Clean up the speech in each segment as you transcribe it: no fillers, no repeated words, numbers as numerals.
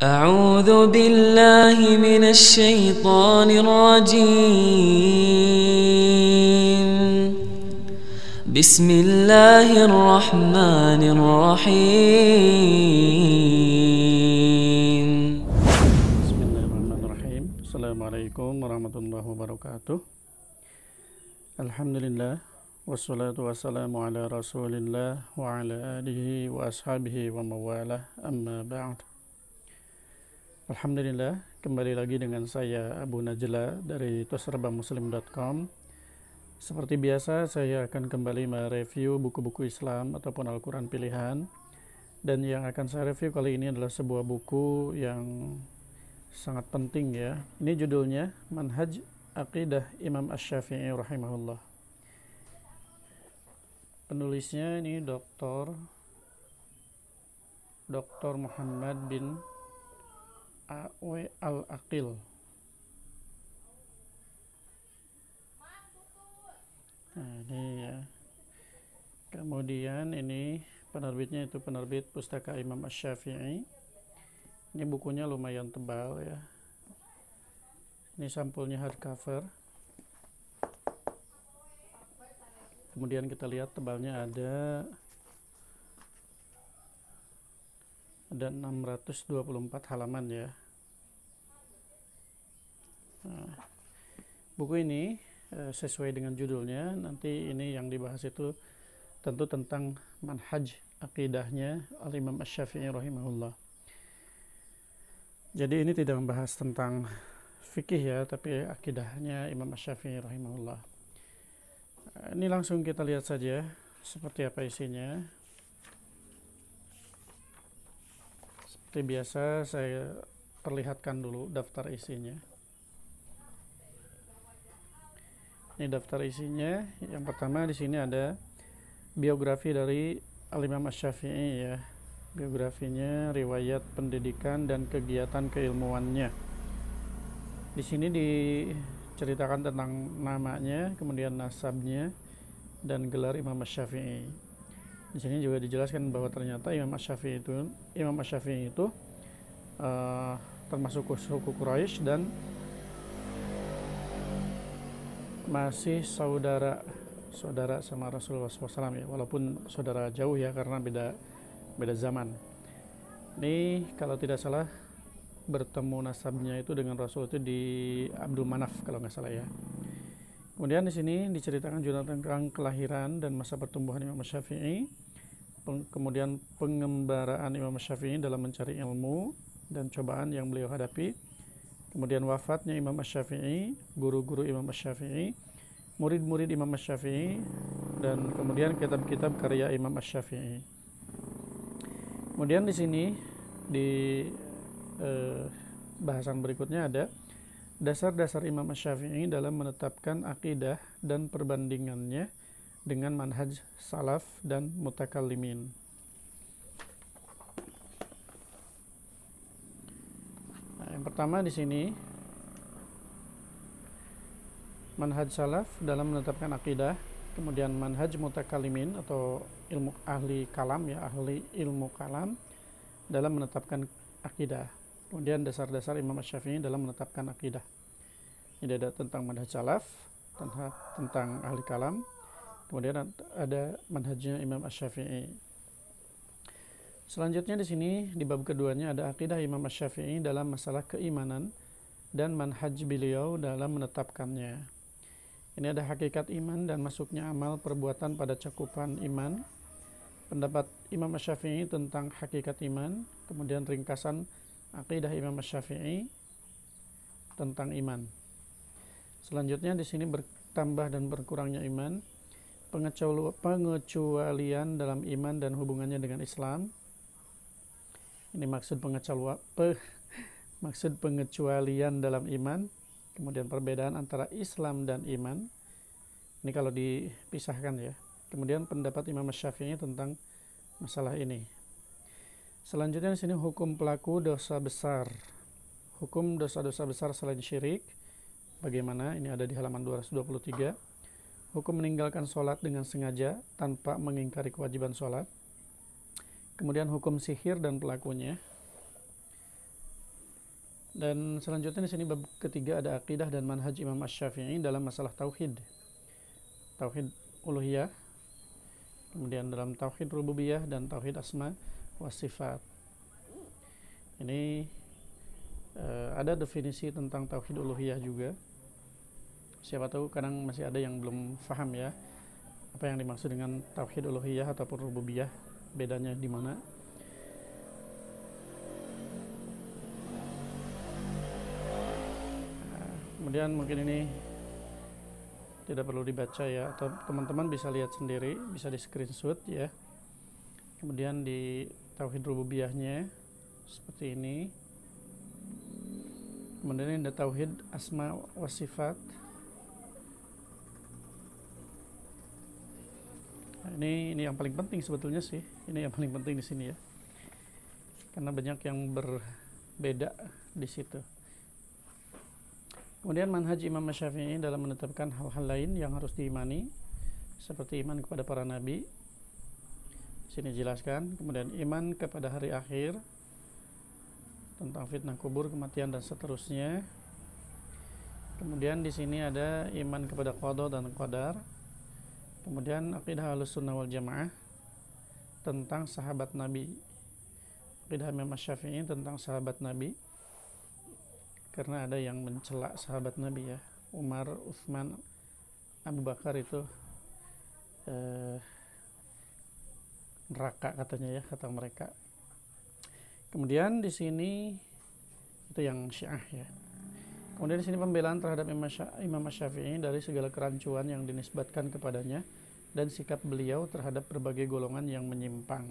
أعوذ بالله من الشيطان الرجيم بسم الله الرحمن الرحيم Bismillahirrahmanirrahim. Assalamualaikum warahmatullahi wabarakatuh. Alhamdulillah, wassalatu wassalamu ala rasulillah wa ala alihi wa ashabihi wa mawalah, amma ba'd. Alhamdulillah, kembali lagi dengan saya Abu Najla dari tosserbamuslim.com. Seperti biasa, saya akan kembali mereview buku-buku Islam ataupun Al-Quran pilihan. Dan yang akan saya review kali ini adalah sebuah buku yang sangat penting ya. Ini judulnya Manhaj Aqidah Imam Asy-Syafi'i rahimahullah. Penulisnya ini Dr. Muhammad bin A.W. Al-Aqil. Nah, ini ya. Kemudian ini penerbitnya itu penerbit Pustaka Imam Asy-Syafi'i. Ini bukunya lumayan tebal ya. Ini sampulnya hardcover. Kemudian kita lihat tebalnya ada 624 halaman ya. Nah, buku ini sesuai dengan judulnya, nanti ini yang dibahas itu tentu tentang manhaj akidahnya Al-Imam Asy-Syafi'i rahimahullah. Jadi ini tidak membahas tentang fikih ya, tapi akidahnya Imam Asy-Syafi'i rahimahullah. Ini langsung kita lihat saja seperti apa isinya. Seperti biasa saya perlihatkan dulu daftar isinya. Ini daftar isinya. Yang pertama di sini ada biografi dari Al-Imam Asy-Syafi'i ya. Biografinya, riwayat pendidikan dan kegiatan keilmuannya. Di sini diceritakan tentang namanya, kemudian nasabnya dan gelar Imam Asy-Syafi'i. Di sini juga dijelaskan bahwa ternyata Imam Asy-Syafi'i itu termasuk suku Quraisy dan masih saudara sama Rasulullah SAW ya, walaupun saudara jauh ya karena beda zaman. Ini kalau tidak salah bertemu nasabnya itu dengan Rasul itu di Abdul Manaf kalau nggak salah ya. Kemudian di sini diceritakan juga tentang kelahiran dan masa pertumbuhan Imam Asy-Syafi'i, kemudian pengembaraan Imam Asy-Syafi'i dalam mencari ilmu dan cobaan yang beliau hadapi, kemudian wafatnya Imam Asy-Syafi'i, guru-guru Imam Asy-Syafi'i, murid-murid Imam Asy-Syafi'i, dan kemudian kitab-kitab karya Imam Asy-Syafi'i. Kemudian di sini di bahasan berikutnya ada dasar-dasar Imam Asy-Syafi'i dalam menetapkan akidah dan perbandingannya dengan manhaj salaf dan mutakallimin. Nah, yang pertama di sini manhaj salaf dalam menetapkan akidah, kemudian manhaj mutakallimin atau ilmu ahli kalam ya, ahli ilmu kalam dalam menetapkan akidah. Kemudian dasar-dasar Imam Asy-Syafi'i dalam menetapkan akidah. Ini ada tentang manhaj salaf, tentang ahli kalam. Kemudian ada manhajnya Imam Asy-Syafi'i. Selanjutnya di sini di bab keduanya ada akidah Imam Asy-Syafi'i dalam masalah keimanan dan manhaj beliau dalam menetapkannya. Ini ada hakikat iman dan masuknya amal perbuatan pada cakupan iman, pendapat Imam Asy-Syafi'i tentang hakikat iman, kemudian ringkasan akidah Imam Asy-Syafi'i tentang iman. Selanjutnya di sini bertambah dan berkurangnya iman, pengecualian dalam iman dan hubungannya dengan Islam. Ini maksud pengecualian dalam iman, kemudian perbedaan antara Islam dan iman. Ini kalau dipisahkan ya. Kemudian pendapat Imam Asy-Syafi'i tentang masalah ini. Selanjutnya di sini hukum pelaku dosa besar. Hukum dosa-dosa besar selain syirik. Bagaimana? Ini ada di halaman 223. Hukum meninggalkan sholat dengan sengaja tanpa mengingkari kewajiban sholat. Kemudian hukum sihir dan pelakunya. Dan selanjutnya di sini bab ketiga ada akidah dan manhaj Imam Asy-Syafi'i dalam masalah tauhid. Tauhid uluhiyah, kemudian dalam tauhid rububiyah dan tauhid asma wa sifat. Ini ada definisi tentang tauhid uluhiyah juga. Siapa tahu kadang masih ada yang belum paham ya apa yang dimaksud dengan tauhid uluhiyah ataupun rububiyah, bedanya di mana. Kemudian mungkin ini tidak perlu dibaca ya, atau teman-teman bisa lihat sendiri, bisa di screenshot ya. Kemudian di tauhid rububiyahnya seperti ini. Kemudian ini ada tauhid asma wa sifat. Nah, ini yang paling penting sebetulnya sih. Ini yang paling penting di sini ya. Karena banyak yang berbeda di situ. Kemudian manhaj Imam Syafi'i dalam menetapkan hal-hal lain yang harus diimani, seperti iman kepada para nabi. Sini jelaskan. Kemudian iman kepada hari akhir, tentang fitnah kubur, kematian dan seterusnya. Kemudian di sini ada iman kepada qada dan qadar. Kemudian akidah Ahlussunnah wal Jamaah tentang sahabat Nabi. Akidah Imam Syafi'i tentang sahabat Nabi. Karena ada yang mencela sahabat Nabi ya, Umar, Utsman, Abu Bakar itu neraka katanya ya, kata mereka. Kemudian di sini itu yang Syiah ya. Kemudian di sini pembelaan terhadap Imam Syafi'i dari segala kerancuan yang dinisbatkan kepadanya dan sikap beliau terhadap berbagai golongan yang menyimpang.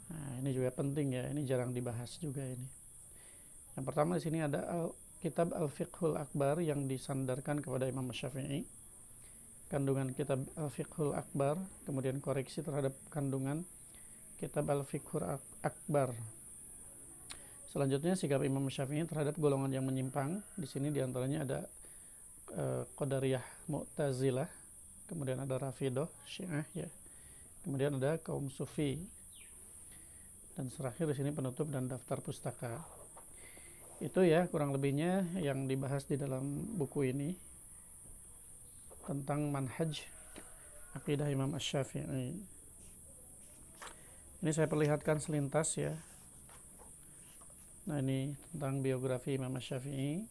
Nah, ini juga penting ya, ini jarang dibahas juga ini. Yang pertama di sini ada kitab Al-Fiqhul Akbar yang disandarkan kepada Imam Syafi'i. Kandungan kitab Al-Fiqhul Akbar, kemudian koreksi terhadap kandungan kitab Al-Fiqhul Akbar. Selanjutnya sikap Imam Syafi'i terhadap golongan yang menyimpang. Di sini diantaranya ada Qadariyah, Mu'tazilah, kemudian ada Rafidah, Syiah ya. Kemudian ada kaum Sufi. Dan terakhir di sini penutup dan daftar pustaka. Itu ya kurang lebihnya yang dibahas di dalam buku ini tentang manhaj akidah Imam Asy-Syafi'i. Ini saya perlihatkan selintas ya. Nah, ini tentang biografi Imam Asy-Syafi'i.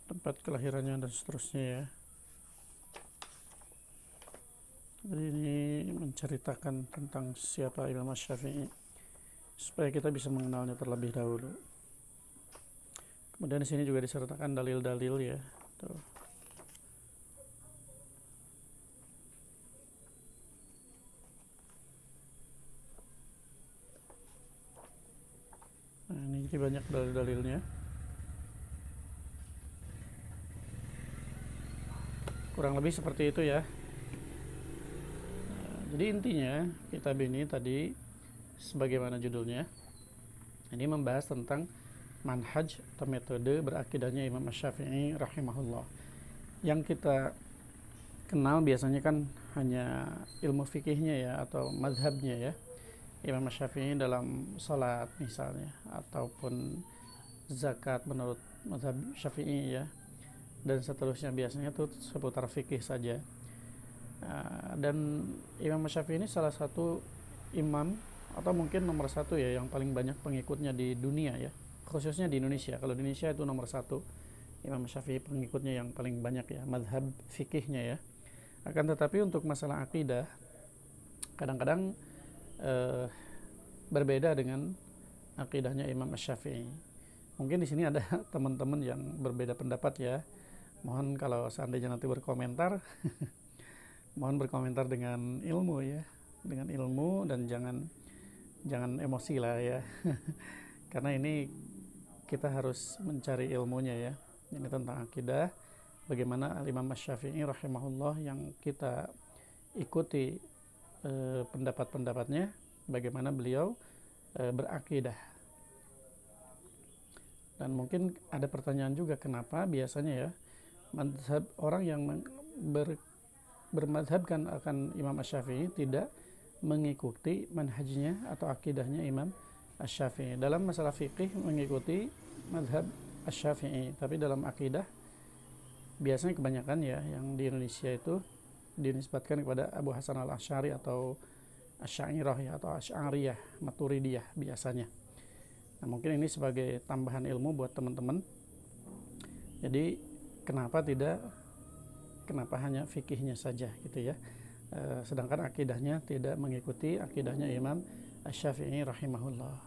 Tempat kelahirannya dan seterusnya ya. Jadi ini menceritakan tentang siapa Imam Syafi'i supaya kita bisa mengenalnya terlebih dahulu. Kemudian di sini juga disertakan dalil-dalil ya. Tuh. Nah, ini jadi banyak dalil-dalilnya. Kurang lebih seperti itu ya. Jadi intinya kitab ini tadi sebagaimana judulnya, ini membahas tentang manhaj atau metode berakidahnya Imam Asy-Syafi'i rahimahullah. Yang kita kenal biasanya kan hanya ilmu fikihnya ya, atau mazhabnya ya. Imam Asy-Syafi'i dalam salat misalnya, ataupun zakat menurut mazhab Syafi'i ya, dan seterusnya, biasanya itu seputar fikih saja. Dan Imam Syafi'i ini salah satu imam atau mungkin nomor satu ya yang paling banyak pengikutnya di dunia ya, khususnya di Indonesia. Kalau di Indonesia itu nomor satu, Imam Syafi'i pengikutnya yang paling banyak ya, madhab fikihnya ya. Akan tetapi untuk masalah akidah kadang-kadang berbeda dengan akidahnya Imam Syafi'i. Mungkin di sini ada teman-teman yang berbeda pendapat ya. Mohon kalau seandainya nanti berkomentar mohon berkomentar dengan ilmu ya, dengan ilmu, dan jangan emosi lah ya. Karena ini kita harus mencari ilmunya ya. Ini tentang akidah, bagaimana Imam Syafi'i rahimahullah yang kita ikuti pendapat-pendapatnya, bagaimana beliau berakidah. Dan mungkin ada pertanyaan juga, kenapa biasanya ya mazhab orang yang bermadhabkan akan Imam Asy-Syafi'i, tidak mengikuti manhajnya atau akidahnya Imam Asy-Syafi'i. Dalam masalah fikih mengikuti madhab Asy-Syafi'i, tapi dalam akidah biasanya kebanyakan ya yang di Indonesia itu dinisbatkan kepada Abu Hasan al-Asy'ari atau Asy'ariyah ya, atau Asy'ariyah, Maturidiyah biasanya. Nah, mungkin ini sebagai tambahan ilmu buat teman-teman. Jadi kenapa hanya fikihnya saja gitu ya, sedangkan akidahnya tidak mengikuti akidahnya Imam Asy-Syafi'i rahimahullah.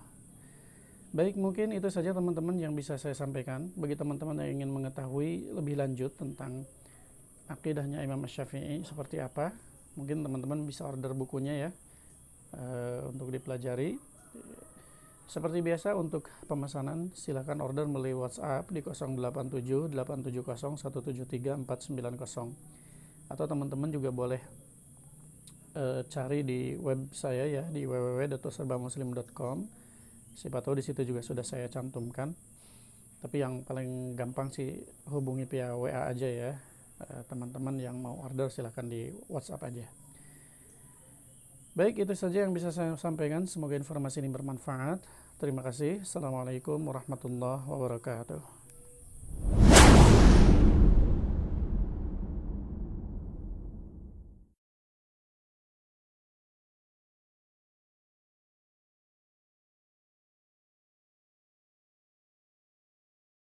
Baik, mungkin itu saja teman-teman yang bisa saya sampaikan. Bagi teman-teman yang ingin mengetahui lebih lanjut tentang akidahnya Imam Asy-Syafi'i seperti apa, mungkin teman-teman bisa order bukunya ya, untuk dipelajari. Seperti biasa, untuk pemesanan silakan order melalui WhatsApp di 087 870 173 490, atau teman-teman juga boleh cari di web saya ya, di www.serbamuslim.com. Siapa tahu di situ juga sudah saya cantumkan. Tapi yang paling gampang sih hubungi via WA aja ya. Teman-teman yang mau order silahkan di WhatsApp aja. Baik, itu saja yang bisa saya sampaikan. Semoga informasi ini bermanfaat. Terima kasih. Assalamualaikum warahmatullahi wabarakatuh.